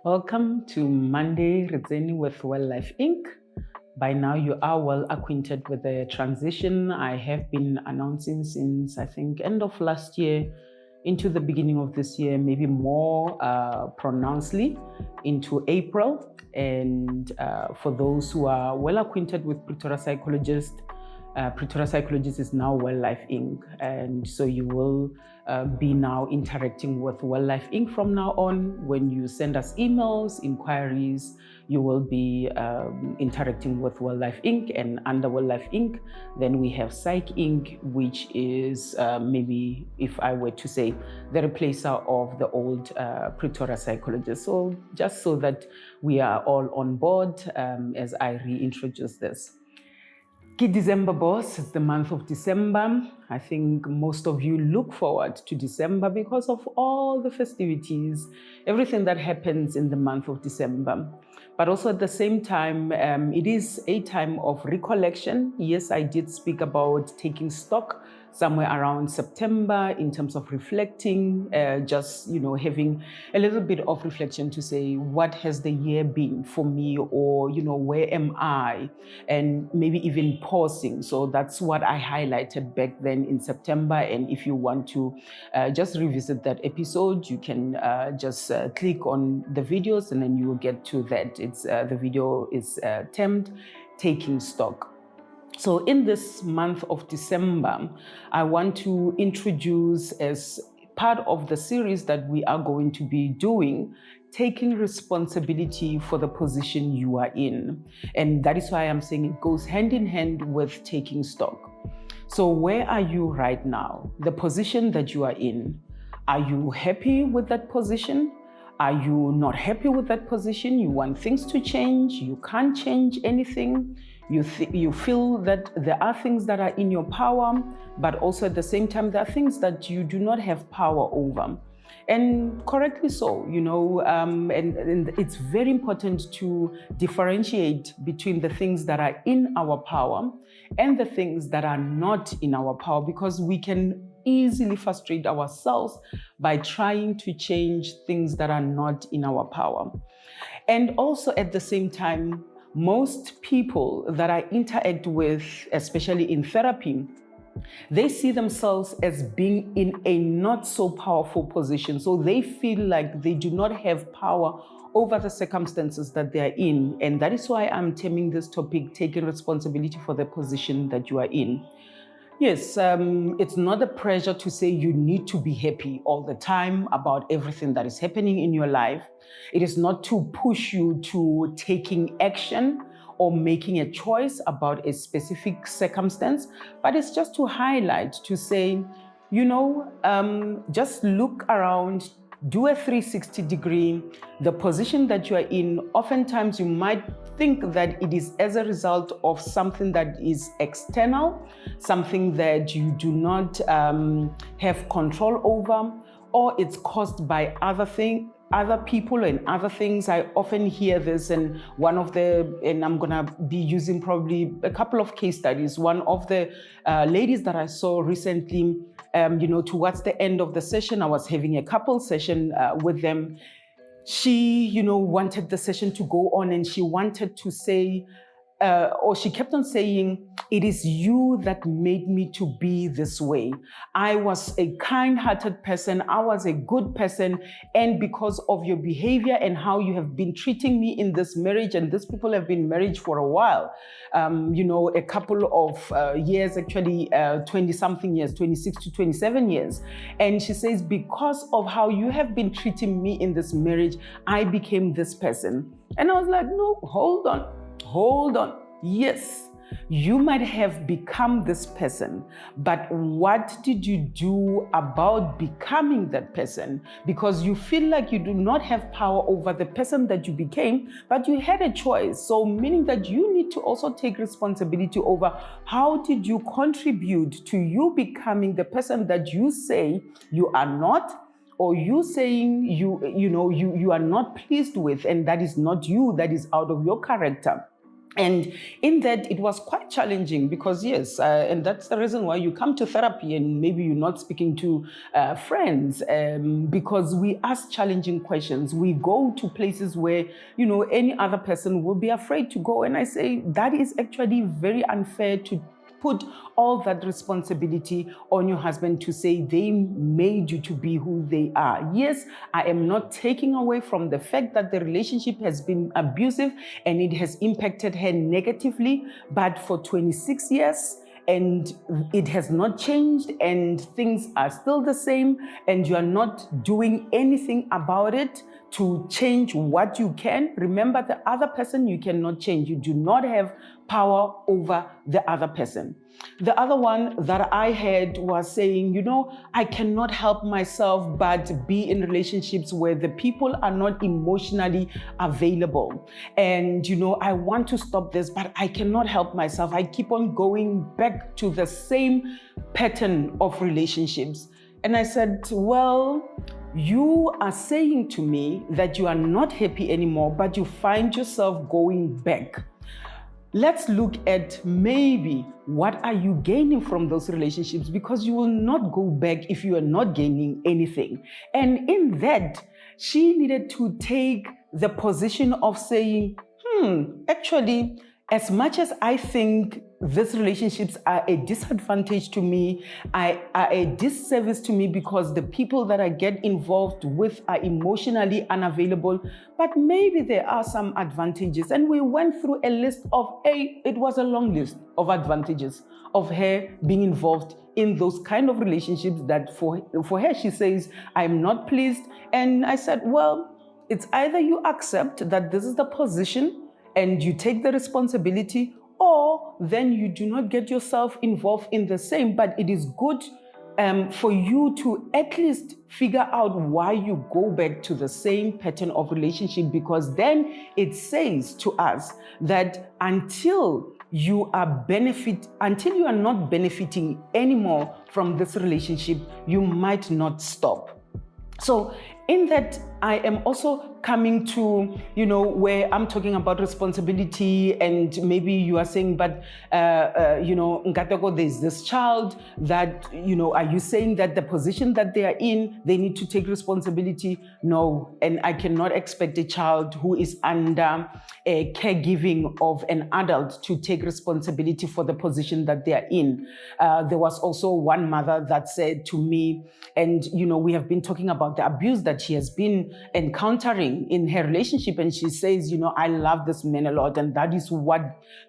Welcome to Monday Re Tsene with Well Life Inc. By now, you are well acquainted with the transition I have been announcing since I think end of last year into the beginning of this year, maybe more pronouncedly into April. And for those who are well acquainted with Pretoria Psychologist is now Well Life Inc. And so you will be now interacting with Well Life Inc. from now on. When you send us emails, inquiries, you will be interacting with Well Life Inc. And under Well Life Inc., then we have Psych Inc., which is maybe, if I were to say, the replacer of the old Pretoria Psychologist. So just so that we are all on board as I reintroduce this. December, boss. It's the month of December. I think most of you look forward to December because of all the festivities, everything that happens in the month of December. But also at the same time, it is a time of recollection. Yes, I did speak about taking stock somewhere around September in terms of reflecting, just, having a little bit of reflection to say, what has the year been for me, or, where am I? And maybe even pausing. So that's what I highlighted back then in September. And if you want to just revisit that episode, you can just click on the videos and then you will get to that. It's the video is termed Taking Stock. So in this month of December, I want to introduce, as part of the series that we are going to be doing, taking responsibility for the position you are in. And that is why I'm saying it goes hand in hand with taking stock. So where are you right now? The position that you are in. Are you happy with that position? Are you not happy with that position? You want things to change. You can't change anything. You feel that there are things that are in your power, but also at the same time, there are things that you do not have power over. And correctly so, and it's very important to differentiate between the things that are in our power and the things that are not in our power, because we can easily frustrate ourselves by trying to change things that are not in our power. And also at the same time, most people that I interact with, especially in therapy, they see themselves as being in a not so powerful position. So they feel like they do not have power over the circumstances that they are in. And that is why I'm terming this topic, taking responsibility for the position that you are in. Yes, it's not a pressure to say you need to be happy all the time about everything that is happening in your life. It is not to push you to taking action or making a choice about a specific circumstance, but it's just to highlight, to say, just look around, do a 360 degree, the position that you are in. Oftentimes you might think that it is as a result of something that is external, something that you do not have control over, or it's caused by other people and other things. I often hear this, and I'm gonna be using probably a couple of case studies. One of the ladies that I saw recently, towards the end of the session, I was having a couple session with them. She, wanted the session to go on, and she wanted to say, or she kept on saying, it is you that made me to be this way. I was a kind-hearted person. I was a good person. And because of your behavior and how you have been treating me in this marriage, and these people have been married for a while, a couple of years, actually 20-something years, 26 to 27 years. And she says, because of how you have been treating me in this marriage, I became this person. And I was like, no, hold on. Yes, you might have become this person, but what did you do about becoming that person? Because you feel like you do not have power over the person that you became, but you had a choice. So meaning that you need to also take responsibility over how did you contribute to you becoming the person that you say you are not, or you saying you are not pleased with, and that is not you, that is out of your character. And in that, it was quite challenging because, yes, and that's the reason why you come to therapy and maybe you're not speaking to friends, because we ask challenging questions. We go to places where, any other person will be afraid to go. And I say that is actually very unfair to put all that responsibility on your husband to say they made you to be who they are. Yes, I am not taking away from the fact that the relationship has been abusive and it has impacted her negatively, but for 26 years, and it has not changed and things are still the same and you are not doing anything about it to change what you can. Remember, the other person you cannot change. You do not have power over the other person. The other one that I had was saying, I cannot help myself but be in relationships where the people are not emotionally available. And, I want to stop this, but I cannot help myself. I keep on going back to the same pattern of relationships. And I said, well, you are saying to me that you are not happy anymore, but you find yourself going back. Let's look at maybe what are you gaining from those relationships, because you will not go back if you are not gaining anything. And in that, she needed to take the position of saying, actually, as much as I think these relationships are a disadvantage to me, are a disservice to me because the people that I get involved with are emotionally unavailable, but maybe there are some advantages. And we went through a list of it was a long list of advantages of her being involved in those kind of relationships that for her, she says, I'm not pleased. And I said, well, it's either you accept that this is the position and you take the responsibility, or then you do not get yourself involved in the same. But it is good for you to at least figure out why you go back to the same pattern of relationship, because then it says to us that until you are not benefiting anymore from this relationship, you might not stop. So in that, I am also coming to, where I'm talking about responsibility, and maybe you are saying, but, Nkateko, there's this child that, are you saying that the position that they are in, they need to take responsibility? No, and I cannot expect a child who is under a caregiving of an adult to take responsibility for the position that they are in. There was also one mother that said to me, and, we have been talking about the abuse that she has been encountering in her relationship, and she says, I love this man a lot, and that is what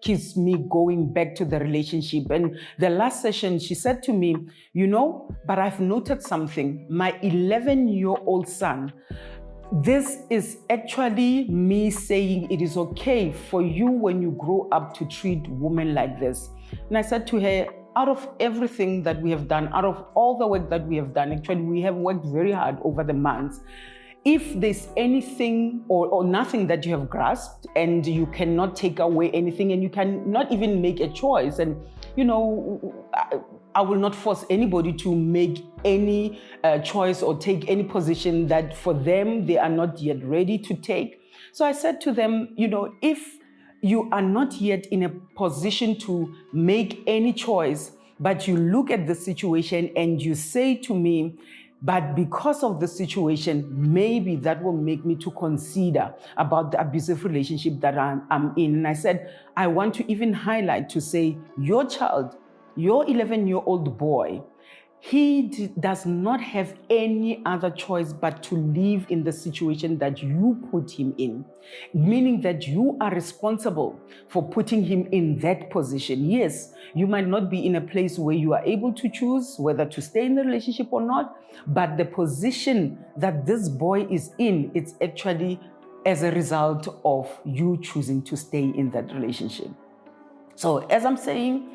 keeps me going back to the relationship. And the last session, she said to me, but I've noted something. My 11-year-old son, this is actually me saying it is okay for you when you grow up to treat women like this. And I said to her, out of everything that we have done, out of all the work that we have done, actually, we have worked very hard over the months. If there's anything or nothing that you have grasped and you cannot take away anything and you cannot even make a choice, and, I will not force anybody to make any choice or take any position that for them they are not yet ready to take. So I said to them, if you are not yet in a position to make any choice, but you look at the situation and you say to me, but because of the situation, maybe that will make me to consider about the abusive relationship that I'm in. And I said, I want to even highlight to say, your child, your 11-year-old boy, he does not have any other choice but to live in the situation that you put him in, meaning that you are responsible for putting him in that position. Yes, you might not be in a place where you are able to choose whether to stay in the relationship or not, but the position that this boy is in, it's actually as a result of you choosing to stay in that relationship. So as I'm saying,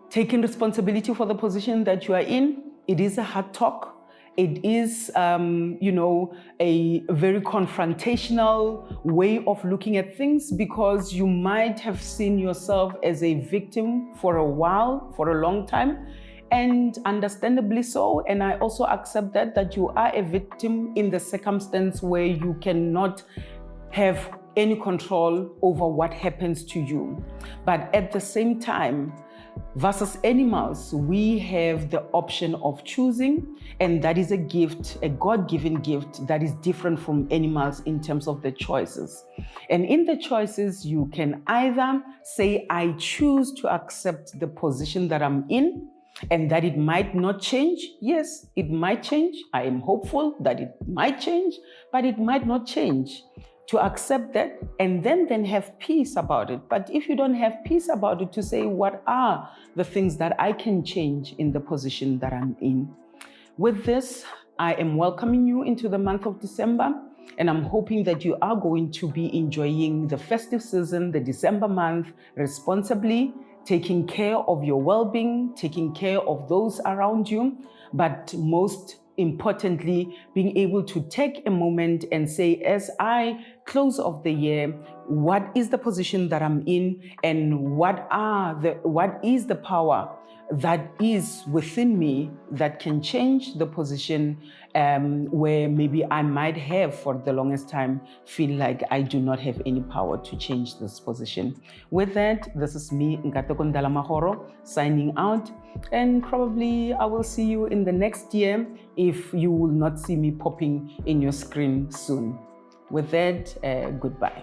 taking responsibility for the position that you are in, it is a hard talk. It is, a very confrontational way of looking at things, because you might have seen yourself as a victim for a while, for a long time, and understandably so. And I also accept that you are a victim in the circumstance where you cannot have any control over what happens to you. But at the same time, versus animals, we have the option of choosing, and that is a gift, a God-given gift that is different from animals in terms of the choices. And in the choices, you can either say, I choose to accept the position that I'm in, and that it might not change. Yes, it might change. I am hopeful that it might change, but it might not change. To accept that and then have peace about it. But if you don't have peace about it, to say, what are the things that I can change in the position that I'm in? With this, I am welcoming you into the month of December, and I'm hoping that you are going to be enjoying the festive season, the December month, responsibly, taking care of your well-being, taking care of those around you, but most importantly, being able to take a moment and say, as I close off the year, what is the position that I'm in, and what is the power that is within me that can change the position where maybe I might have for the longest time feel like I do not have any power to change this position. With that, this is me, Nkateko Ndalamahoro, signing out, and probably I will see you in the next year if you will not see me popping in your screen soon. With that, goodbye.